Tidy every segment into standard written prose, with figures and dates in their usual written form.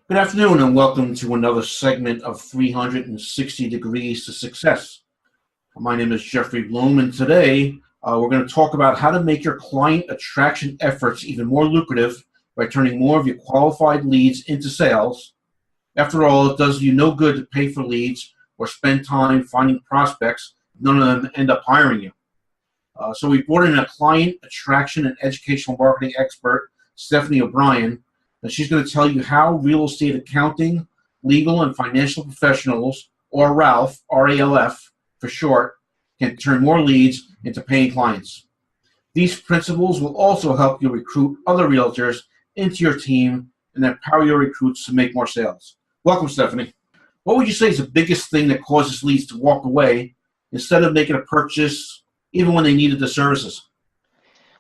Good afternoon and welcome to another segment of 360 Degrees to Success. My name is Jeffrey Bloom, and today we're going to talk about how to make your client attraction efforts even more lucrative by turning more of your qualified leads into sales. After all, it does you no good to pay for leads or spend time finding prospects. None of them end up hiring you. So we brought in a client attraction and educational marketing expert, Stephanie O'Brien, and she's going to tell you how real estate accounting, legal, and financial professionals, or RALF, R-A-L-F for short, can turn more leads into paying clients. These principles will also help you recruit other realtors into your team and empower your recruits to make more sales. Welcome, Stephanie. What would you say is the biggest thing that causes leads to walk away instead of making a purchase even when they needed the services?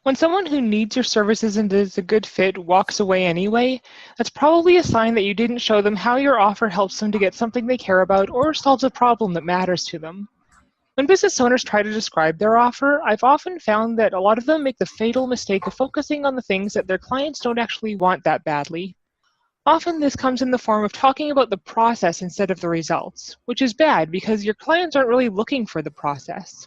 When someone who needs your services and is a good fit walks away anyway, that's probably a sign that you didn't show them how your offer helps them to get something they care about or solves a problem that matters to them. When business owners try to describe their offer, I've often found that a lot of them make the fatal mistake of focusing on the things that their clients don't actually want that badly. Often this comes in the form of talking about the process instead of the results, which is bad because your clients aren't really looking for the process.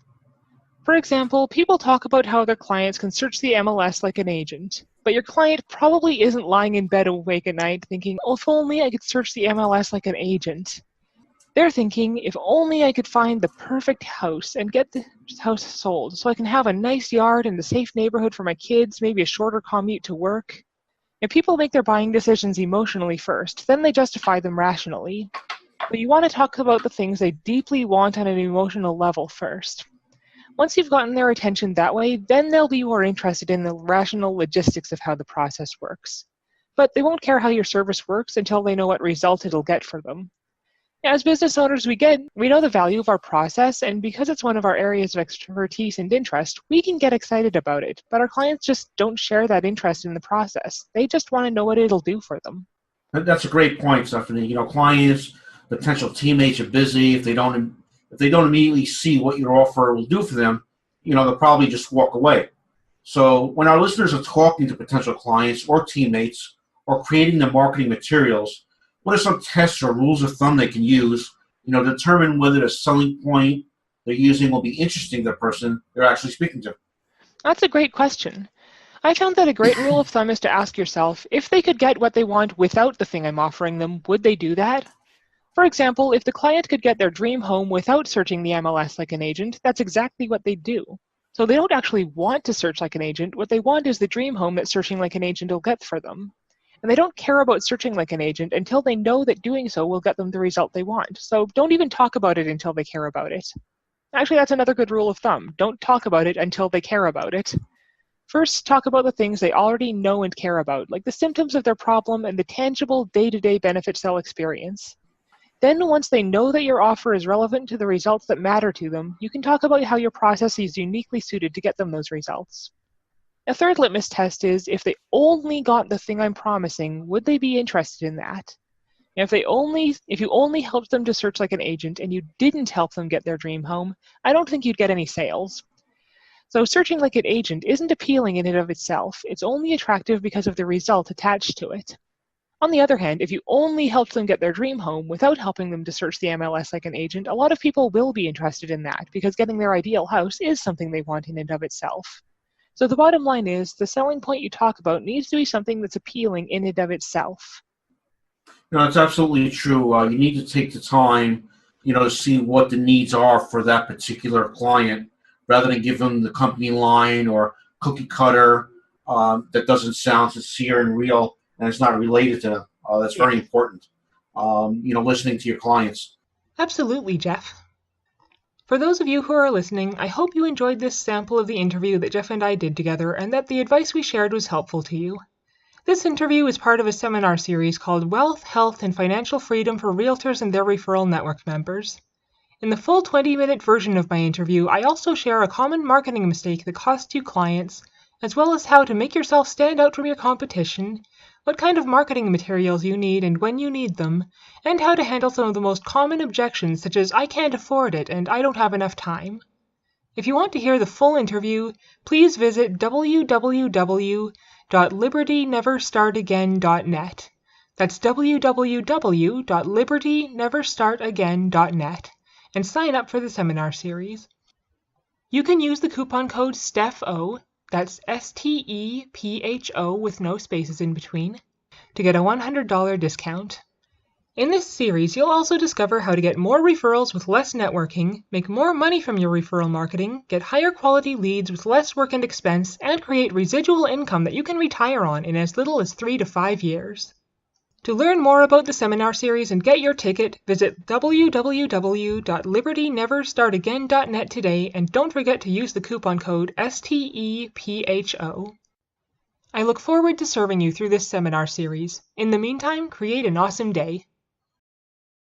For example, people talk about how their clients can search the MLS like an agent, but your client probably isn't lying in bed awake at night thinking, oh, if only I could search the MLS like an agent. They're thinking, if only I could find the perfect house and get this house sold so I can have a nice yard and a safe neighborhood for my kids, maybe a shorter commute to work. If people make their buying decisions emotionally first, then they justify them rationally. But you want to talk about the things they deeply want on an emotional level first. Once you've gotten their attention that way, then they'll be more interested in the rational logistics of how the process works. But they won't care how your service works until they know what result it'll get for them. As business owners, we know the value of our process, and because it's one of our areas of expertise and interest, we can get excited about it. But our clients just don't share that interest in the process. They just want to know what it'll do for them. That's a great point, Stephanie. Clients, potential teammates are busy. If they don't immediately see what your offer will do for them, they'll probably just walk away. So when our listeners are talking to potential clients or teammates or creating the marketing materials, what are some tests or rules of thumb they can use, to determine whether the selling point they're using will be interesting to the person they're actually speaking to? That's a great question. I found that a great rule of thumb is to ask yourself, if they could get what they want without the thing I'm offering them, would they do that? For example, if the client could get their dream home without searching the MLS like an agent, that's exactly what they'd do. So they don't actually want to search like an agent. What they want is the dream home that searching like an agent will get for them. And they don't care about searching like an agent until they know that doing so will get them the result they want. So don't even talk about it until they care about it. Actually, that's another good rule of thumb. Don't talk about it until they care about it. First, talk about the things they already know and care about, like the symptoms of their problem and the tangible day-to-day benefits they'll experience. Then, once they know that your offer is relevant to the results that matter to them, you can talk about how your process is uniquely suited to get them those results. A third litmus test is, if they only got the thing I'm promising, would they be interested in that? If you only helped them to search like an agent and you didn't help them get their dream home, I don't think you'd get any sales. So searching like an agent isn't appealing in and of itself. It's only attractive because of the result attached to it. On the other hand, if you only helped them get their dream home without helping them to search the MLS like an agent, a lot of people will be interested in that because getting their ideal house is something they want in and of itself. So the bottom line is, the selling point you talk about needs to be something that's appealing in and of itself. No, it's absolutely true. You need to take the time, to see what the needs are for that particular client, rather than give them the company line or cookie cutter that doesn't sound sincere and real, and it's not related to them. That's Yeah, very important. Listening to your clients. absolutely, Jeff. For those of you who are listening, I hope you enjoyed this sample of the interview that Jeff and I did together and that the advice we shared was helpful to you. This interview is part of a seminar series called Wealth, Health, and Financial Freedom for Realtors and Their Referral Network Members. In the full 20-minute version of my interview, I also share a common marketing mistake that costs you clients, as well as how to make yourself stand out from your competition, what kind of marketing materials you need and when you need them, and how to handle some of the most common objections such as "I can't afford it" and "I don't have enough time." If you want to hear the full interview, please visit www.libertyneverstartagain.net. That's www.libertyneverstartagain.net, and sign up for the seminar series. You can use the coupon code STEPHO, that's STEPHO with no spaces in between, to get a $100 discount. In this series, you'll also discover how to get more referrals with less networking, make more money from your referral marketing, get higher quality leads with less work and expense, and create residual income that you can retire on in as little as 3 to 5 years. To learn more about the seminar series and get your ticket, visit www.libertyneverstartagain.net today, and don't forget to use the coupon code STEPHO. I look forward to serving you through this seminar series. In the meantime, create an awesome day.